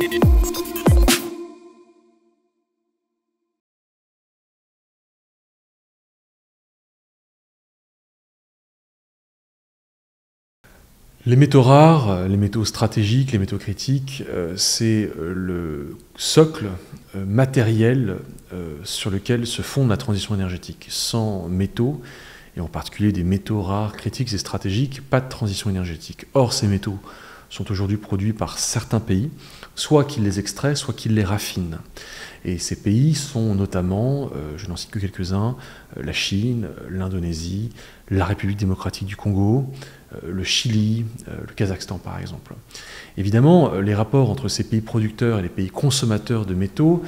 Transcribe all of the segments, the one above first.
Les métaux rares, les métaux stratégiques, les métaux critiques, c'est le socle matériel sur lequel se fonde la transition énergétique. Sans métaux, et en particulier des métaux rares, critiques et stratégiques, pas de transition énergétique. Or, ces métaux sont aujourd'hui produits par certains pays, soit qu'ils les extraient, soit qu'ils les raffinent. Et ces pays sont notamment, je n'en cite que quelques-uns, la Chine, l'Indonésie, la République démocratique du Congo, le Chili, le Kazakhstan par exemple. Évidemment, les rapports entre ces pays producteurs et les pays consommateurs de métaux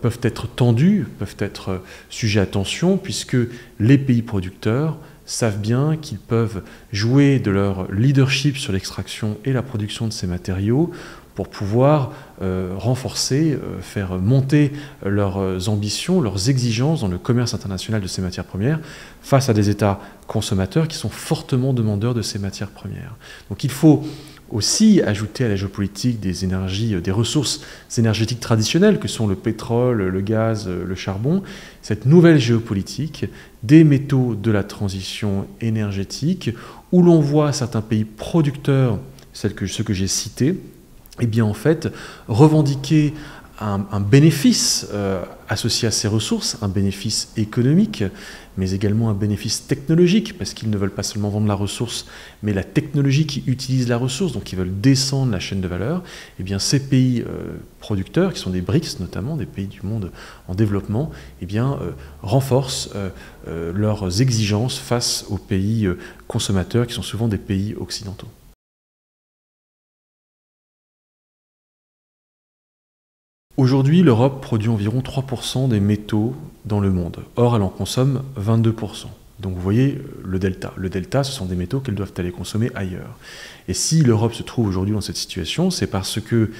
peuvent être tendus, peuvent être sujets à tension, puisque les pays producteurs savent bien qu'ils peuvent jouer de leur leadership sur l'extraction et la production de ces matériaux pour pouvoir renforcer, faire monter leurs ambitions, leurs exigences dans le commerce international de ces matières premières face à des États consommateurs qui sont fortement demandeurs de ces matières premières. Donc il faut aussi ajouter à la géopolitique des énergies, des ressources énergétiques traditionnelles que sont le pétrole, le gaz, le charbon, cette nouvelle géopolitique des métaux de la transition énergétique où l'on voit certains pays producteurs, ceux que j'ai cités, eh bien en fait, revendiquer un bénéfice associé à ces ressources, un bénéfice économique, mais également un bénéfice technologique, parce qu'ils ne veulent pas seulement vendre la ressource, mais la technologie qui utilise la ressource, donc ils veulent descendre la chaîne de valeur. Eh bien ces pays producteurs, qui sont des BRICS notamment, des pays du monde en développement, eh bien renforcent leurs exigences face aux pays consommateurs, qui sont souvent des pays occidentaux. Aujourd'hui, l'Europe produit environ 3% des métaux dans le monde. Or, elle en consomme 22%. Donc vous voyez le delta. Le delta, ce sont des métaux qu'elles doivent aller consommer ailleurs. Et si l'Europe se trouve aujourd'hui dans cette situation, c'est parce que,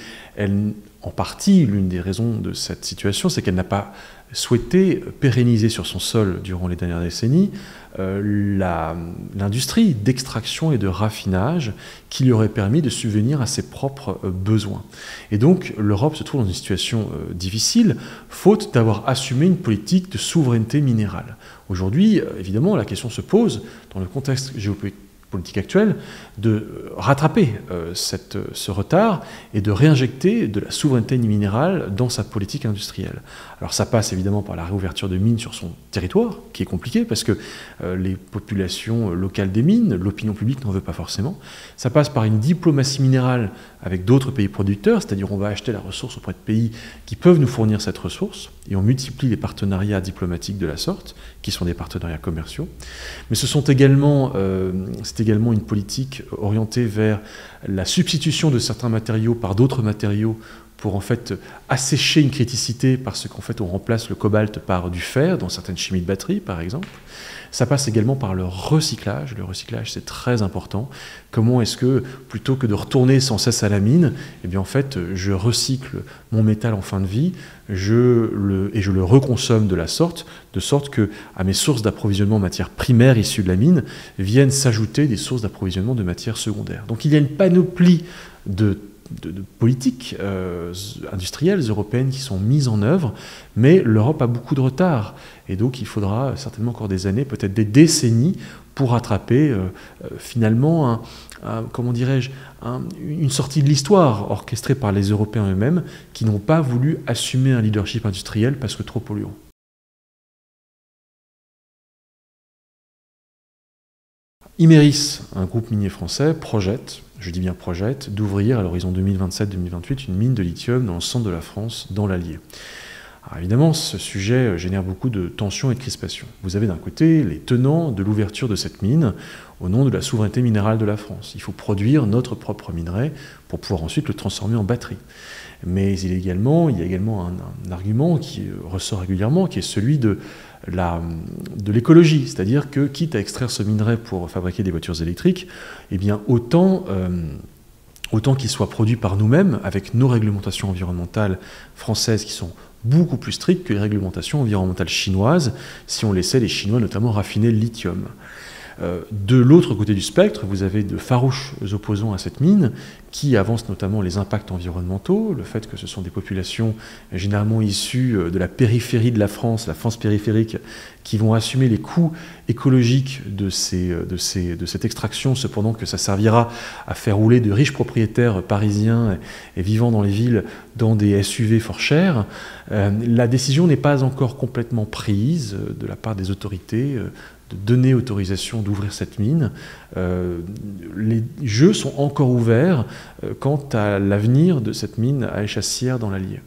en partie, l'une des raisons de cette situation, c'est qu'elle n'a pas souhaité pérenniser sur son sol durant les dernières décennies l'industrie d'extraction et de raffinage qui lui aurait permis de subvenir à ses propres besoins. Et donc l'Europe se trouve dans une situation difficile, faute d'avoir assumé une politique de souveraineté minérale. Aujourd'hui, évidemment, la question se pose, dans le contexte géopolitique actuelle, de rattraper ce retard et de réinjecter de la souveraineté minérale dans sa politique industrielle. Alors ça passe évidemment par la réouverture de mines sur son territoire, qui est compliqué parce que les populations locales des mines, l'opinion publique n'en veut pas forcément. Ça passe par une diplomatie minérale avec d'autres pays producteurs, c'est-à-dire on va acheter la ressource auprès de pays qui peuvent nous fournir cette ressource, et on multiplie les partenariats diplomatiques de la sorte, qui sont des partenariats commerciaux. Mais c'est également une politique orientée vers la substitution de certains matériaux par d'autres matériaux pour en fait assécher une criticité parce qu'en fait on remplace le cobalt par du fer dans certaines chimies de batterie par exemple. Ça passe également par le recyclage. Le recyclage, c'est très important. Comment est-ce que, plutôt que de retourner sans cesse à la mine, eh bien en fait, je recycle mon métal en fin de vie, et je le reconsomme de sorte que à mes sources d'approvisionnement en matières primaires issues de la mine viennent s'ajouter des sources d'approvisionnement de matières secondaires. Donc il y a une panoplie de politiques industrielles européennes qui sont mises en œuvre, mais l'Europe a beaucoup de retard. Et donc il faudra certainement encore des années, peut-être des décennies, pour rattraper finalement une sortie de l'histoire orchestrée par les Européens eux-mêmes qui n'ont pas voulu assumer un leadership industriel parce que trop polluant. Imerys, un groupe minier français, projette, je dis bien projette, d'ouvrir à l'horizon 2027-2028 une mine de lithium dans le centre de la France, dans l'Allier. Alors évidemment, ce sujet génère beaucoup de tensions et de crispations. Vous avez d'un côté les tenants de l'ouverture de cette mine au nom de la souveraineté minérale de la France. Il faut produire notre propre minerai pour pouvoir ensuite le transformer en batterie. Mais il y a également un argument qui ressort régulièrement, qui est celui de l'écologie. C'est-à-dire que, quitte à extraire ce minerai pour fabriquer des voitures électriques, eh bien autant qu'il soit produit par nous-mêmes, avec nos réglementations environnementales françaises qui sont beaucoup plus strictes que les réglementations environnementales chinoises, si on laissait les Chinois notamment raffiner le lithium. De l'autre côté du spectre, vous avez de farouches opposants à cette mine qui avancent notamment les impacts environnementaux, le fait que ce sont des populations généralement issues de la périphérie de la France périphérique, qui vont assumer les coûts écologiques de cette extraction, cependant que ça servira à faire rouler de riches propriétaires parisiens et vivant dans les villes dans des SUV fort chers. La décision n'est pas encore complètement prise de la part des autorités de donner autorisation d'ouvrir cette mine. Les jeux sont encore ouverts quant à l'avenir de cette mine à Échassières dans l'Allier.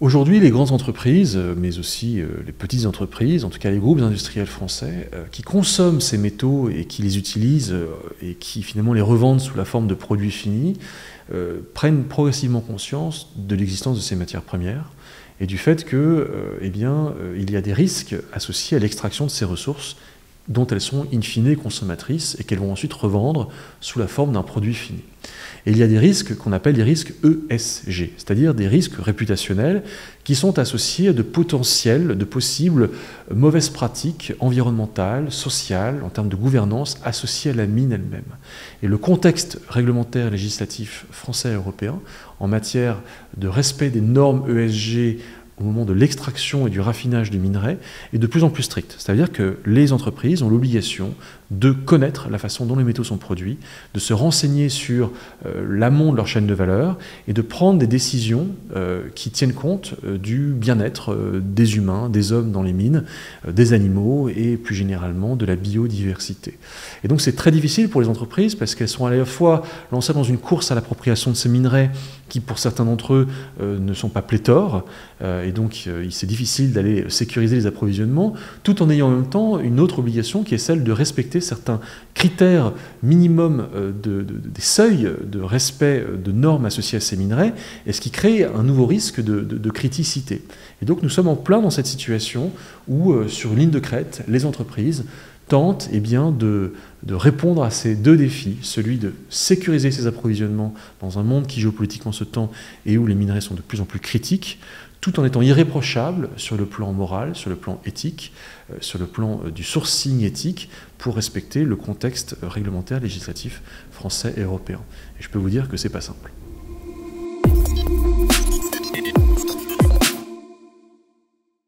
Aujourd'hui, les grandes entreprises, mais aussi les petites entreprises, en tout cas les groupes industriels français, qui consomment ces métaux et qui les utilisent et qui finalement les revendent sous la forme de produits finis, prennent progressivement conscience de l'existence de ces matières premières et du fait que, il y a des risques associés à l'extraction de ces ressources dont elles sont in fine consommatrices et qu'elles vont ensuite revendre sous la forme d'un produit fini. Et il y a des risques qu'on appelle des risques ESG, c'est-à-dire des risques réputationnels qui sont associés à de possibles mauvaises pratiques environnementales, sociales, en termes de gouvernance, associées à la mine elle-même. Et le contexte réglementaire législatif français et européen en matière de respect des normes ESG au moment de l'extraction et du raffinage du minerai est de plus en plus strict. C'est-à-dire que les entreprises ont l'obligation de connaître la façon dont les métaux sont produits, de se renseigner sur l'amont de leur chaîne de valeur et de prendre des décisions qui tiennent compte du bien-être des humains, des hommes dans les mines, des animaux et plus généralement de la biodiversité. Et donc c'est très difficile pour les entreprises parce qu'elles sont à la fois lancées dans une course à l'appropriation de ces minerais qui pour certains d'entre eux ne sont pas pléthores, et donc c'est difficile d'aller sécuriser les approvisionnements, tout en ayant en même temps une autre obligation qui est celle de respecter certains critères minimums des seuils de respect de normes associées à ces minerais, et ce qui crée un nouveau risque de criticité. Et donc nous sommes en plein dans cette situation où, sur une ligne de crête, les entreprises tentent de répondre à ces deux défis, celui de sécuriser ses approvisionnements dans un monde qui géopolitiquement se tend et où les minerais sont de plus en plus critiques, tout en étant irréprochable sur le plan moral, sur le plan éthique, sur le plan du sourcing éthique, pour respecter le contexte réglementaire législatif français et européen. Et je peux vous dire que c'est pas simple.